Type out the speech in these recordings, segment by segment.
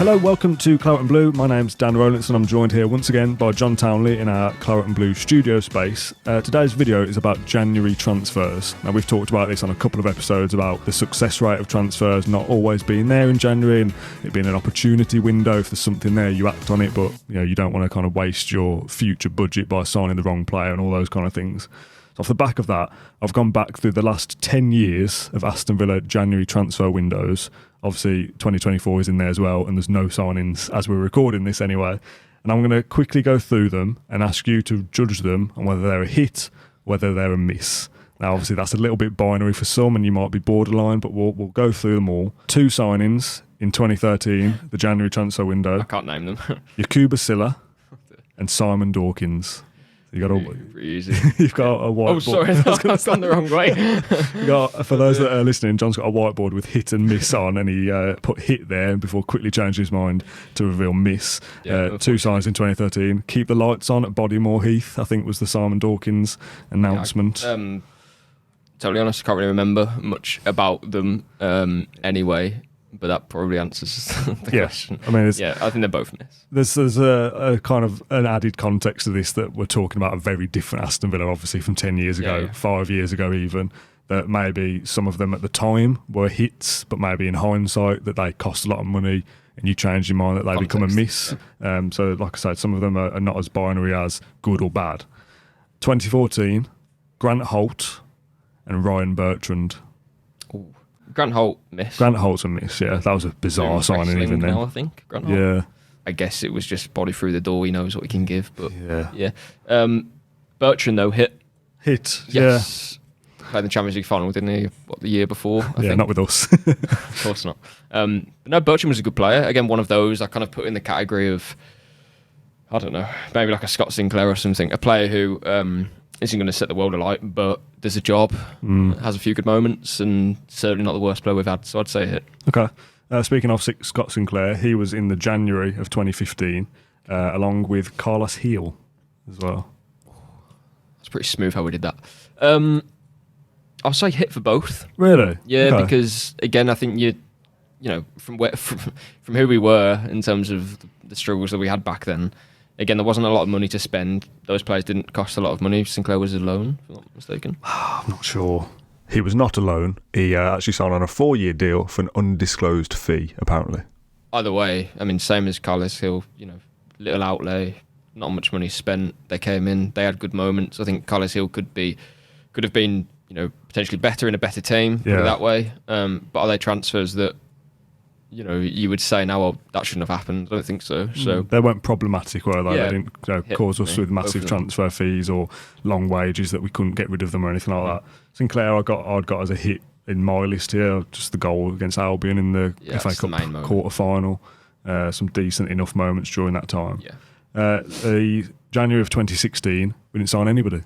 Hello, welcome to Claret and Blue. My name's Dan Rowlinson. I'm joined here once again by John Townley in our Claret and Blue studio space. Today's video is about January transfers. Now, we've talked about this on a couple of episodes about the success rate of transfers not always being there in January and it being an opportunity window. If there's something there, you act on it, but you don't want to kind of waste your future budget by signing the wrong player and all those kind of things. So off the back of that, I've gone back through the last 10 years of Aston Villa January transfer windows. Obviously, 2024 is in there as well, and there's no signings as we're recording this anyway. And I'm going to quickly go through them and ask you to judge them on whether they're a hit, whether they're a miss. Now, obviously, that's a little bit binary for some, and you might be borderline, but we'll go through them all. 2 signings in 2013, the January transfer window. I can't name them. Yakuba Silla and Simon Dawkins. You got pretty easy. You've got a whiteboard. Oh, sorry, I've gone the wrong way. For those that are listening, John's got a whiteboard with hit and miss on, and he put hit there before quickly changing his mind to reveal miss. 2 signs in 2013. Keep the lights on at Bodymore Heath, I think was the Simon Dawkins announcement. Totally honest, I can't really remember much about them anyway. But that probably answers the question. I mean, I think they're both miss. There's a kind of an added context to this that we're talking about a very different Aston Villa, obviously from 10 years ago, 5 years ago even, that maybe some of them at the time were hits, but maybe in hindsight that they cost a lot of money and you change your mind that they become a miss. Yeah. So like I said, some of them are not as binary as good or bad. 2014, Grant Holt and Ryan Bertrand. Grant Holt miss. Grant Holt's a miss, yeah. That was a bizarre signing even then. I think, Grant Holt. Yeah. I guess it was just body through the door. He knows what he can give, but yeah. Bertrand, though, hit. Yes. Played in the Champions League final, didn't he? The year before? I think. Not with us. Of course not. But no, Bertrand was a good player. Again, one of those I kind of put in the category of, I don't know, maybe like a Scott Sinclair or something. A player who isn't going to set the world alight, but does a job, has a few good moments, and certainly not the worst player we've had. So I'd say hit. Okay. Speaking of Scott Sinclair, he was in the January of 2015, along with Carlos Heel as well. That's pretty smooth how we did that. I'll say hit for both. Really? Yeah, okay. Because again, I think from who we were in terms of the struggles that we had back then. Again, there wasn't a lot of money to spend. Those players didn't cost a lot of money. Sinclair was a loan, if I'm not mistaken. I'm not sure. He was not a loan. He actually signed on a 4-year deal for an undisclosed fee, apparently. Either way, I mean, same as Carlos Hill, little outlay, not much money spent. They came in, they had good moments. I think Carlos Hill could have been, potentially better in a better team, put it that way. But are they transfers that you would say now, well, that shouldn't have happened? I don't think so. So they weren't problematic, were they? Yeah. They didn't cause us with massive transfer fees or long wages that we couldn't get rid of them or anything like that. Sinclair, I'd got as a hit in my list here, just the goal against Albion in the FA Cup quarter-final. Some decent enough moments during that time. Yeah. The January of 2016, we didn't sign anybody.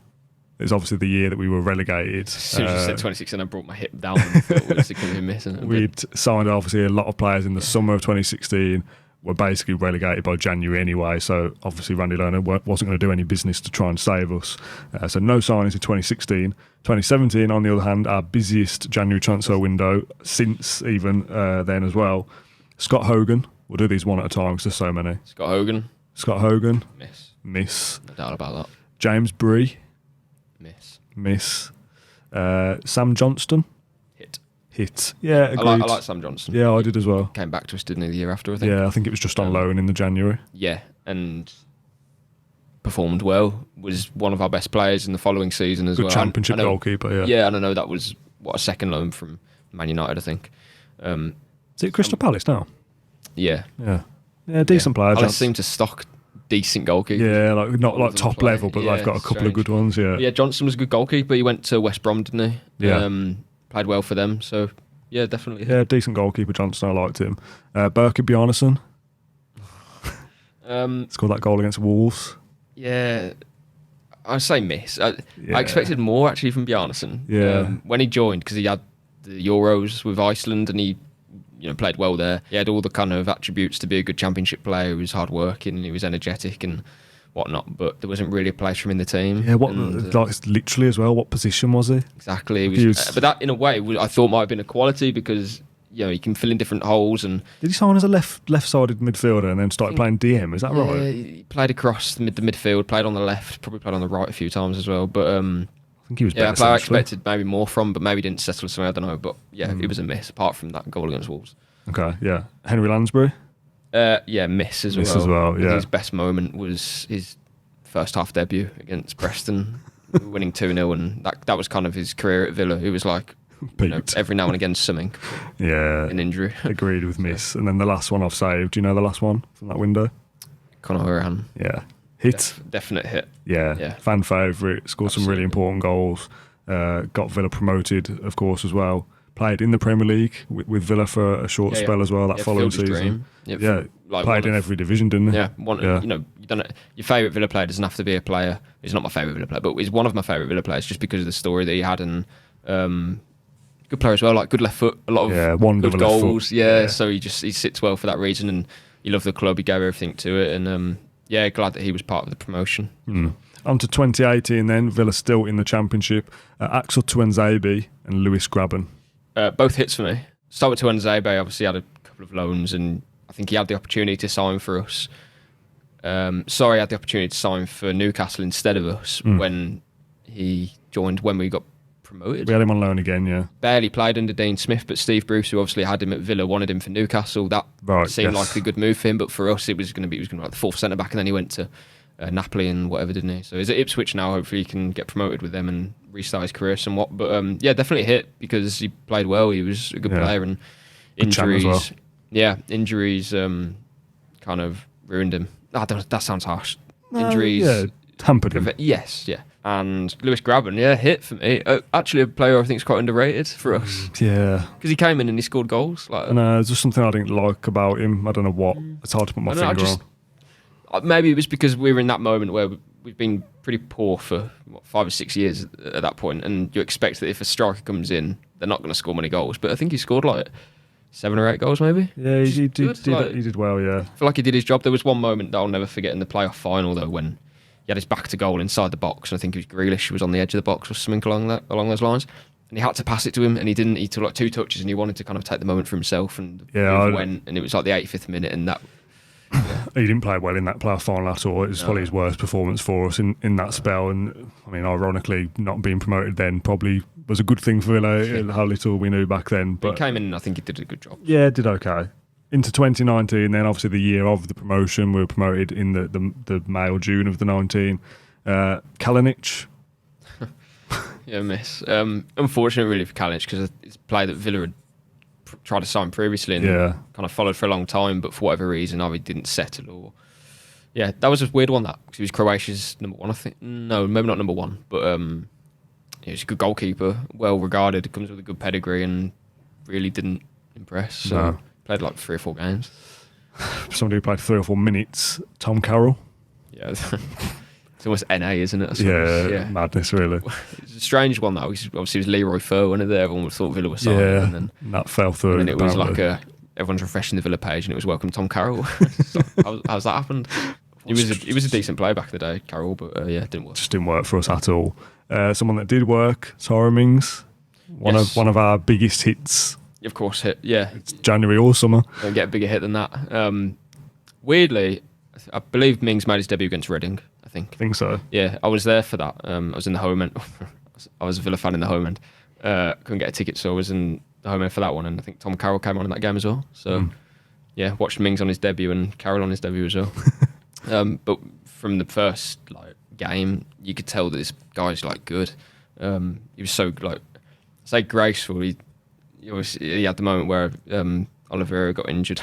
It was obviously the year that we were relegated. As soon as you said 2016, I brought my hip down and thought it was going to be missing. We'd signed obviously a lot of players in the summer of 2016. Were basically relegated by January anyway, so obviously Randy Lerner wasn't going to do any business to try and save us. So no signings in 2016. 2017, on the other hand, our busiest January transfer window since even then as well. Scott Hogan. We'll do these one at a time because there's so many. Scott Hogan. Miss. No doubt about that. James Bree. Miss. Sam Johnston. Hit. Yeah, agreed. I like Sam Johnston. Yeah, I did as well. Came back to us, didn't he, the year after, I think? Yeah, I think it was just on loan in the January. Yeah, and performed well. Was one of our best players in the following season as well. Good championship goalkeeper, yeah. Yeah, and I know that was, a second loan from Man United, I think. Is it Crystal Palace now? Yeah. Yeah, decent player. Palace seem to stock decent goalkeepers. Yeah, not like top level, but they've got a couple of good ones, yeah. Johnson was a good goalkeeper. He went to West Brom, didn't he? Yeah. Played well for them, so yeah, definitely. Yeah, decent goalkeeper, Johnson. I liked him. Berke Bjarnason. Scored that goal against Wolves. Yeah, I'd say miss. I expected more actually from Bjarnason. Yeah. When he joined, because he had the Euros with Iceland and he played well there. He had all the kind of attributes to be a good championship player. He was hard working, he was energetic and whatnot, but there wasn't really a place for him in the team. Yeah, literally as well, what position was he? Exactly. But that, in a way, I thought might have been a quality because, he can fill in different holes. And did he sign as a left-sided midfielder and then started playing DM? Is that right? Yeah, he played across the midfield, played on the left, probably played on the right a few times as well. But I think he was better. a player I expected maybe more from, but maybe didn't settle somewhere. I don't know. But it was a miss. Apart from that goal against Wolves. Okay, yeah. Henry Lansbury. Miss as well. Yeah. His best moment was his first half debut against Preston, winning 2-0, and that was kind of his career at Villa. He was like, every now and again something. Yeah. An injury. Agreed with miss. And then the last one I've saved. Do you know the last one from that window? Conor. Yeah. Hit. Definite hit. Yeah. Fan favourite. Scored some really important goals. Got Villa promoted, of course, as well. Played in the Premier League with Villa for a short spell as well, that following season. Played in every division, didn't he? Yeah, you don't know, your favourite Villa player doesn't have to be a player. He's not my favourite Villa player, but he's one of my favourite Villa players just because of the story that he had, and good player as well, like good left foot, a lot of good goals. So he sits well for that reason, and he loved the club. He gave everything to it, and glad that he was part of the promotion. On to 2018 then, Villa still in the Championship. Axel Tuanzebe and Lewis Graben. Both hits for me. Start with Tuanzebe, obviously had a couple of loans, and I think he had the opportunity to sign for us. Sorry, had the opportunity to sign for Newcastle instead of us when he joined, when we got promoted. We had him on loan again, yeah. Barely played under Dean Smith, but Steve Bruce, who obviously had him at Villa, wanted him for Newcastle. That seemed like a good move for him, but for us, he was going to be like the fourth centre back, and then he went to Napoli and whatever, didn't he? So he's at Ipswich now. Hopefully, he can get promoted with them and restart his career somewhat. But definitely hit because he played well. He was a good player, and injuries, injuries kind of ruined him. That sounds harsh. Injuries, hampered him. Yes, yeah. And Lewis Graben, hit for me. Actually, a player I think is quite underrated for us. Yeah, because he came in and he scored goals. There's just something I didn't like about him. I don't know what. It's hard to put my finger on. Maybe it was because we were in that moment where we've been pretty poor for 5 or 6 years at that point, and you expect that if a striker comes in, they're not going to score many goals. But I think he scored 7 or 8 goals, maybe. Yeah, he did well. Yeah, I feel like he did his job. There was one moment that I'll never forget in the playoff final, though, when he had his back to goal inside the box, and I think it was Grealish who was on the edge of the box or something along those lines. And he had to pass it to him, and he didn't. He took 2 touches, and he wanted to kind of take the moment for himself. And went, and it was the 85th minute, and that. He didn't play well in that playoff final at all. It was probably his worst performance for us in that spell. And I mean, ironically, not being promoted then probably was a good thing for Villa. How little we knew back then. But he came in, and I think he did a good job. Yeah, did okay. Into 2019, then obviously the year of the promotion, we were promoted in the May or June of the 19. Kalinic. Miss. Unfortunate really for Kalinic, because it's a player that Villa had tried to sign previously and kind of followed for a long time, but for whatever reason either didn't settle, or that was a weird one, that because he was Croatia's number 1, I think. No, maybe not number 1, but he's a good goalkeeper, well regarded, comes with a good pedigree, and really didn't impress. So played 3 or 4 games. Somebody who played 3 or 4 minutes, Tom Carroll. Yeah. It's almost NA, isn't it? Madness, really. It's a strange one, though. Obviously, it was Leroy Fer, wasn't it? Everyone thought Villa was signing. Yeah, and then that fell through. And it was everyone's refreshing the Villa page, and it was welcome Tom Carroll. So, how's that happened? He was a decent player back in the day, Carroll, but it didn't work. Just didn't work for us at all. Someone that did work, Tyrone Mings, one of our biggest hits. Of course, hit. Yeah, it's January or summer. Don't get a bigger hit than that. Weirdly, I believe Mings made his debut against Reading. I think so. Yeah, I was there for that. I was in the home end. I was a Villa fan in the home end. Couldn't get a ticket, so I was in the home end for that one. And I think Tom Carroll came on in that game as well. So, watched Mings on his debut and Carroll on his debut as well. But from the first game, you could tell that this guy's good. He was so say graceful. He had the moment where Oliveira got injured.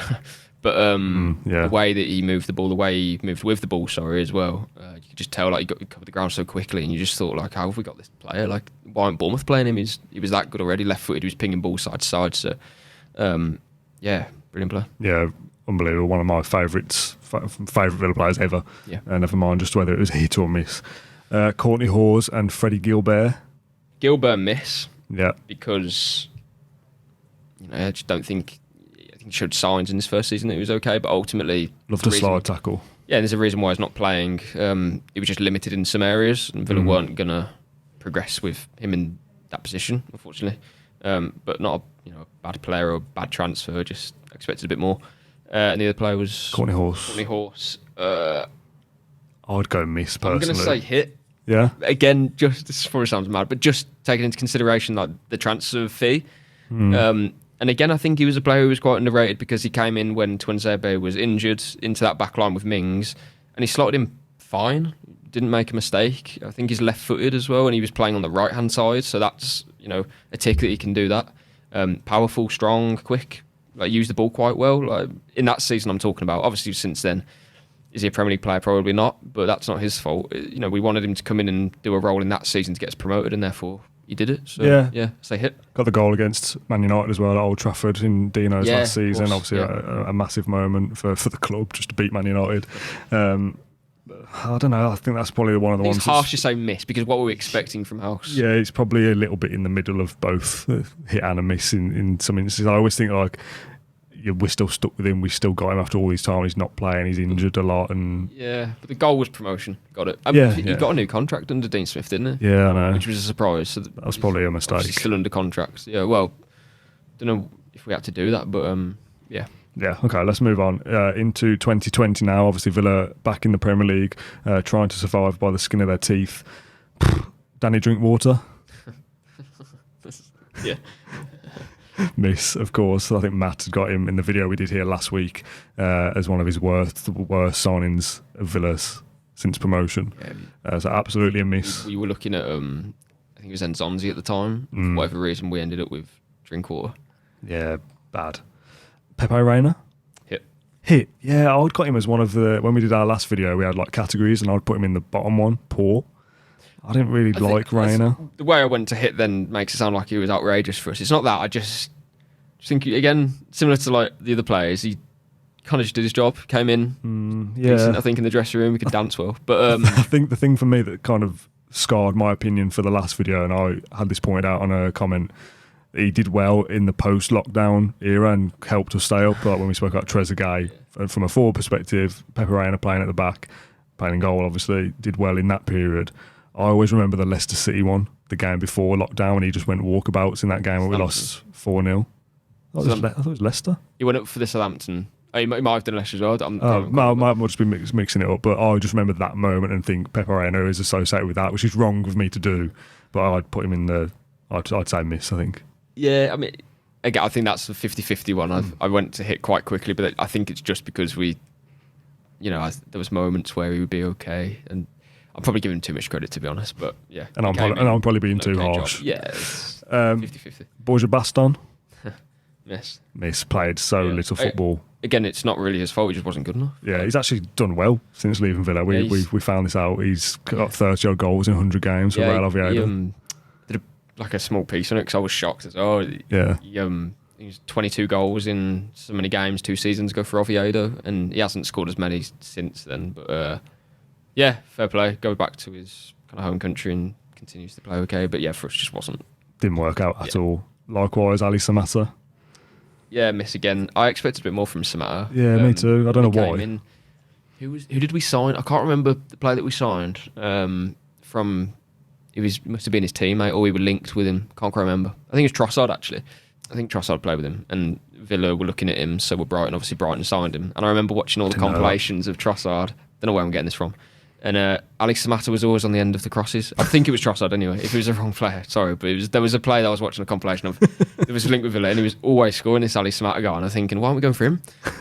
But the way that he moved the ball, the way he moved with the ball, as well, you could just tell he covered the ground so quickly, and you just thought how have we got this player? Why aren't Bournemouth playing him? He was that good already, left-footed. He was pinging balls side to side. So, brilliant player. Yeah, unbelievable. One of my favourite Villa players ever. Yeah, never mind just whether it was hit or miss. Courtney Hawes and Freddie Gilbert. Gilbert miss. Yeah, because I just don't think. He showed signs in his first season that he was okay, but ultimately... Loved a slide tackle. Yeah, there's a reason why he's not playing. He was just limited in some areas, and Villa weren't going to progress with him in that position, unfortunately. but not a bad player or a bad transfer. Just expected a bit more. And the other player was Courtney Horse. I'd go miss personally. I'm going to say hit. Yeah. Again, just this probably sounds mad, but just taking into consideration like the transfer fee. And again, I think he was a player who was quite underrated because he came in when Tuanzebe was injured into that back line with Mings, and he slotted in fine. Didn't make a mistake. I think he's left-footed as well, and he was playing on the right-hand side, so that's a tick that he can do that. Powerful, strong, quick, like use the ball quite well. Like in that season, I'm talking about. Obviously, since then, is he a Premier League player? Probably not, but that's not his fault. We wanted him to come in and do a role in that season to get us promoted, and therefore he did it. So yeah, say hit. Got the goal against Man United as well at Old Trafford in Dino's last season. Obviously, a massive moment for the club just to beat Man United. I don't know. I think that's probably one of the ones. It's harsh to say miss because what were we expecting from House? Yeah, it's probably a little bit in the middle of both hit and a miss in some instances. I always think like we're still stuck with him. We still got him after all this time. He's not playing. He's injured a lot, and but the goal was promotion. Got it. He got a new contract under Dean Smith, didn't he? Yeah, I know. Which was a surprise. So that was probably a mistake. He's still under contract. Yeah. Well, don't know if we had to do that, but yeah. Yeah, okay, let's move on into 2020 now. Obviously, Villa back in the Premier League, trying to survive by the skin of their teeth. Danny, drink water. Yeah. Miss, of course. I think Matt had got him in the video we did here last week as one of his worst signings of Villa's since promotion. Yeah. So absolutely a miss. We were looking at, I think it was Nzonzi at the time. For whatever reason, we ended up with Drinkwater. Yeah, bad. Pepe Reina? Hit. Yeah, I would got him as one of the... When we did our last video, we had like categories and I would put him in the bottom one, poor. I didn't really like Reina. The way I went to hit then makes it sound like he was outrageous for us. It's not that. I just think, again, similar to like the other players, he kind of just did his job, came in, decent, I think, in the dressing room, he could dance well. But I think the thing for me that kind of scarred my opinion for the last video, and I had this pointed out on a comment, he did well in the post-lockdown era and helped us stay up. Like when we spoke about Trezeguet, from a forward perspective, Pepe Reina playing at the back, playing in goal, obviously, did well in that period. I always remember the Leicester City one, the game before lockdown, when he just went walkabouts in that game where we lost 4-0. I thought it was Leicester. He went up for the Southampton. He might have done Leicester as well. I might just be mixing it up, but I just remember that moment and think Pepe Reina is associated with that, which is wrong with me to do. But I'd put him in the... I'd say miss, I think. Yeah, I mean, again, I think that's a 50-50 one. I went to hit quite quickly, but I think it's just because we, there was moments where he would be okay, and I'm probably giving him too much credit, to be honest, but yeah. And I'm probably being too harsh. Job. Yeah, it's 50-50. Borja Baston? Miss. Played so little football. Again, it's not really his fault, he just wasn't good enough. Yeah, he's actually done well since leaving Villa. We found this out. He's got 30-odd goals in 100 games for Real Oviedo. Like a small piece on it because I was shocked as well. Yeah. He was 22 goals in so many games 2 seasons ago for Oviedo, and he hasn't scored as many since then. But fair play. Go back to his kind of home country and continues to play okay. But yeah, for us, just didn't work out at all. Likewise, Ali Samata. Yeah, miss again. I expected a bit more from Samata. Yeah, me too. I don't know why. Who did we sign? I can't remember the player that we signed from. Must have been his teammate, or we were linked with him. Can't quite remember. I think it was Trossard, actually. I think Trossard played with him, and Villa were looking at him, so were Brighton. Obviously, Brighton signed him. And I remember watching all the compilations of Trossard. Don't know where I'm getting this from. And Alex Samata was always on the end of the crosses. I think it was Trossard anyway, if it was the wrong player. Sorry, but there was a player that I was watching a compilation of. There was a link with Villa, and he was always scoring this Alex Samata guy. And I'm thinking, why aren't we going for him?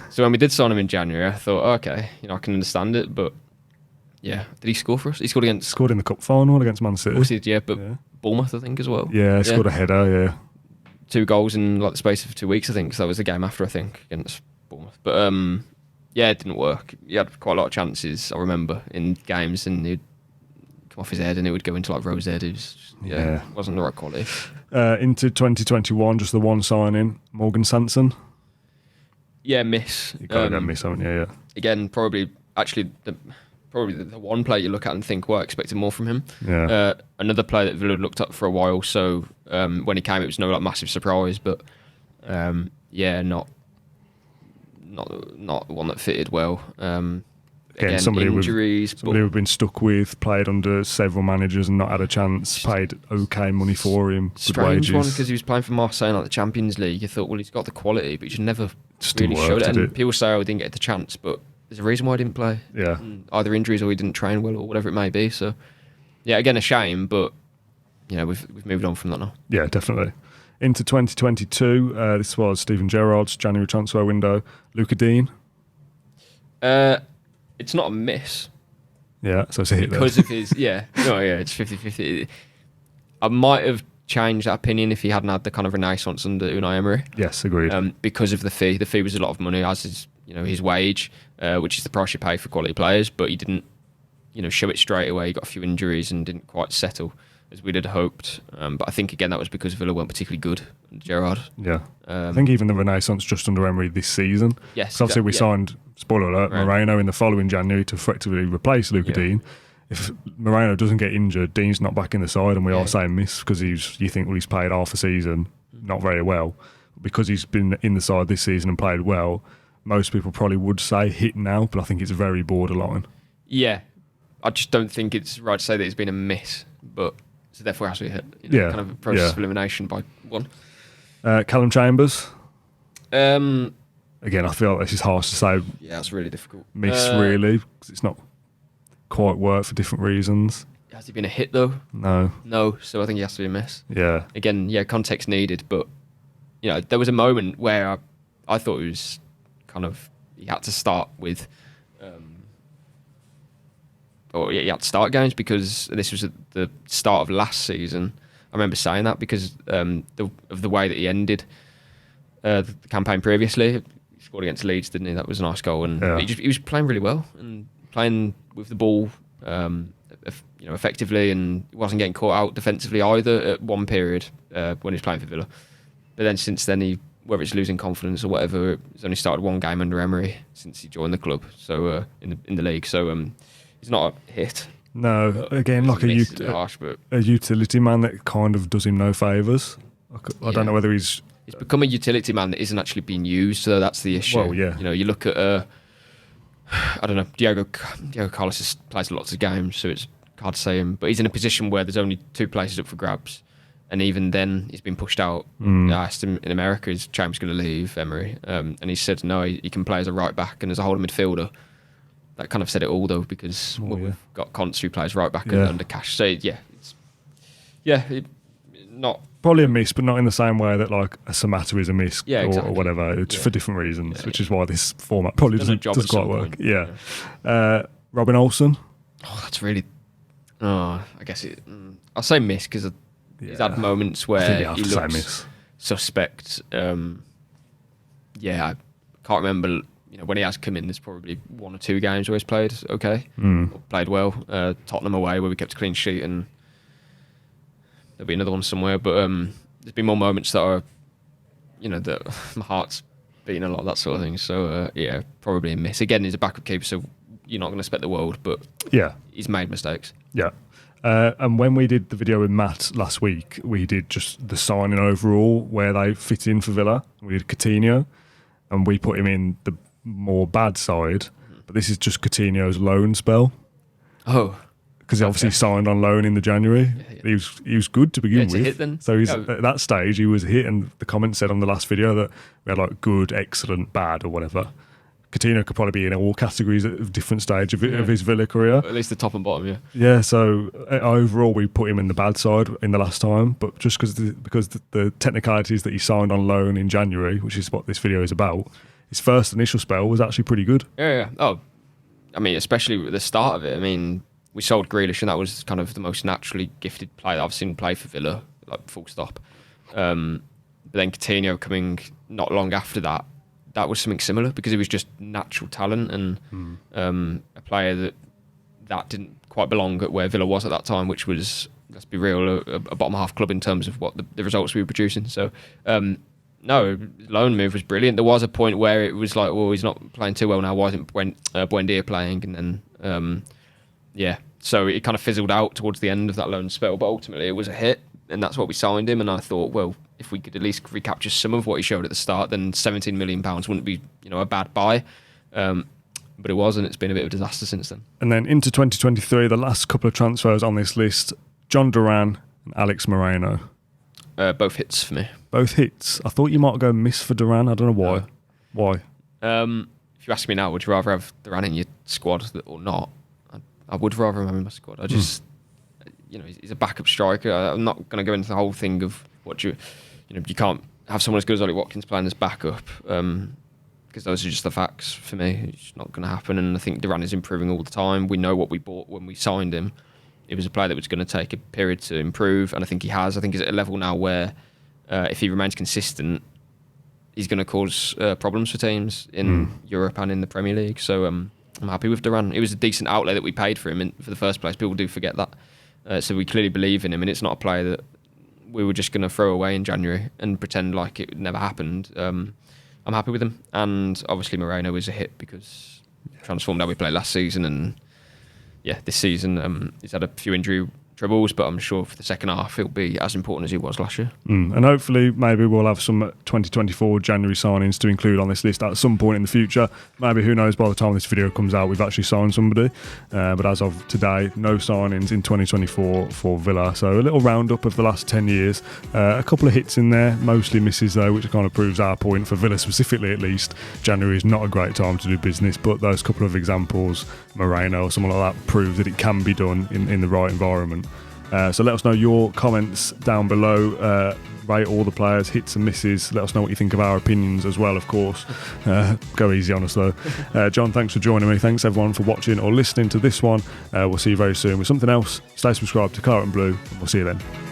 So when we did sign him in January, I thought, okay, I can understand it, but... Yeah, did he score for us? He scored in the cup final against Man City. But Bournemouth, I think, as well. Yeah, he scored a header. Yeah, 2 goals in like the space of 2 weeks, I think. So that was the game after, I think, against Bournemouth. But it didn't work. He had quite a lot of chances, I remember, in games, and he'd come off his head, and it would go into like Rose head. It was wasn't the right quality. Into 2021, just the one signing, Morgan Sanson. Yeah, miss. You got to miss, haven't you? Yeah. Again, probably the one player you look at and think, well, I expected more from him. Yeah. Another player that Villa had looked up for a while, so when he came, it was no like massive surprise, but not one that fitted well. Again, injuries. Somebody who've been stuck with, played under several managers and not had a chance, paid okay money for him, good wages. Strange one, because he was playing for Marseille in like the Champions League. You thought, well, he's got the quality, but he just never really showed it. And people say, oh, he didn't get the chance, but there's a reason why he didn't play. Yeah. Either injuries or he didn't train well or whatever it may be. So, yeah, again, a shame, but we've moved on from that now. Yeah, definitely. Into 2022, this was Steven Gerrard's January transfer window. Luca Dean. It's not a miss. Yeah, so it's a hit because of his it's 50-50. I might have changed that opinion if he hadn't had the kind of renaissance under Unai Emery. Yes, agreed. Because of the fee. The fee was a lot of money, as is his wage, which is the price you pay for quality players. But he didn't show it straight away. He got a few injuries and didn't quite settle as we'd had hoped. But I think again that was because Villa weren't particularly good under Gerrard. Yeah, I think even the renaissance just under Emery this season. Yes, obviously we signed, spoiler alert, Moreno in the following January to effectively replace Luca Dean. If Moreno doesn't get injured, Dean's not back in the side, and we are saying miss because you think he's played half a season, not very well. Because he's been in the side this season and played well, most people probably would say hit now, but I think it's very borderline. Yeah, I just don't think it's right to say that it's been a miss, but so therefore it has to be hit. Kind of a process of elimination by one. Callum Chambers. Again, I feel like this is harsh to say. Yeah, it's really difficult. Miss, really, because it's not quite worked for different reasons. Has he been a hit though? No. So I think he has to be a miss. Yeah. Again, context needed, but there was a moment where I thought it was kind of he had to start with, he had to start games because this was at the start of last season. I remember saying that because of the way that he ended the campaign previously. He scored against Leeds, didn't he? That was a nice goal, and he was playing really well and playing with the ball, effectively, and he wasn't getting caught out defensively either at one period when he was playing for Villa. But then since then, whether it's losing confidence or whatever, he's only started one game under Emery since he joined the club. So in the league, so he's not a hit. No, again, like a utility man that kind of does him no favours. I don't know whether he's become a utility man that isn't actually being used. So that's the issue. Well, yeah. You look at I don't know. Diego Carlos plays lots of games, so it's hard to say him. But he's in a position where there's only two places up for grabs, and even then he's been pushed out. I asked him in America, is Chambers going to leave Emery? And he said no, he can play as a right back and as a holding midfielder. That kind of said it all though, because we've got Conte who plays right back and under Cash. So not probably a miss, but not in the same way that like a Samata is a miss exactly. or whatever. It's for different reasons, which is why this format probably doesn't quite work. Robin Olsen. Oh, that's really. I guess I'll say miss because he's had moments where he looks suspect. I can't remember. When he has come in, there's probably one or two games where he's played okay, or played well. Tottenham away where we kept a clean sheet, and there'll be another one somewhere. But there's been more moments that are, that my heart's beating a lot, that sort of thing. So probably a miss. Again, he's a backup keeper, so you're not going to expect the world, but he's made mistakes. Yeah. And when we did the video with Matt last week, we did just the signing overall where they fit in for Villa. We did Coutinho, and we put him in the more bad side, but this is just Coutinho's loan spell. Oh, because he obviously signed on loan in the January. He was good to begin with. A hit then. So at that stage he was a hit, and the comment said on the last video that we had like good, excellent, bad, or whatever. Coutinho could probably be in all categories at a different stage of his Villa career. At least the top and bottom, yeah. Yeah, so overall we put him in the bad side in the last time, but just because the technicalities that he signed on loan in January, which is what this video is about, his first initial spell was actually pretty good. Yeah. Oh, I mean, especially at the start of it. I mean, we sold Grealish, and that was kind of the most naturally gifted player that I've seen play for Villa, like full stop. But then Coutinho coming not long after that was something similar because it was just natural talent and a player that didn't quite belong at where Villa was at that time, which was, let's be real, a bottom half club in terms of what the results we were producing. So, no, loan move was brilliant. There was a point where it was like, well, he's not playing too well now. Why isn't Buendia playing? And then, so it kind of fizzled out towards the end of that loan spell. But ultimately, it was a hit, and that's what we signed him. And I thought, well, if we could at least recapture some of what he showed at the start, then £17 million wouldn't be, a bad buy. but it was, and it's been a bit of a disaster since then. And then into 2023, the last couple of transfers on this list, John Duran and Alex Moreno. Both hits for me. Both hits. I thought you might go miss for Duran. I don't know why. Why? If you ask me now, would you rather have Duran in your squad or not? I would rather have him in my squad. I just, he's a backup striker. I'm not going to go into the whole thing of you can't have someone as good as Ollie Watkins playing as backup, because those are just the facts for me. It's not going to happen, and I think Duran is improving all the time. We know what we bought when we signed him. It was a player that was going to take a period to improve, and I think he has. I think he's at a level now where if he remains consistent, he's going to cause problems for teams in Europe and in the Premier League. So I'm happy with Duran. It was a decent outlay that we paid for him for the first place. People do forget that. So we clearly believe in him, and it's not a player that we were just going to throw away in January and pretend like it never happened. I'm happy with him. And obviously Moreno is a hit because transformed how we played last season, and this season he's had a few injury troubles, but I'm sure for the second half he'll be as important as he was last year. And hopefully maybe we'll have some 2024 January signings to include on this list at some point in the future. Maybe, who knows, by the time this video comes out we've actually signed somebody, but as of today, no signings in 2024 for Villa. So a little roundup of the last 10 years, a couple of hits in there, mostly misses though, which kind of proves our point. For Villa specifically at least, January is not a great time to do business, but those couple of examples, Moreno or someone like that, proves that it can be done in the right environment. So let us know your comments down below. Rate all the players, hits and misses. Let us know what you think of our opinions as well, of course. Go easy on us though. John, thanks for joining me. Thanks everyone for watching or listening to this one. We'll see you very soon with something else. Stay subscribed to Claret and Blue, and we'll see you then.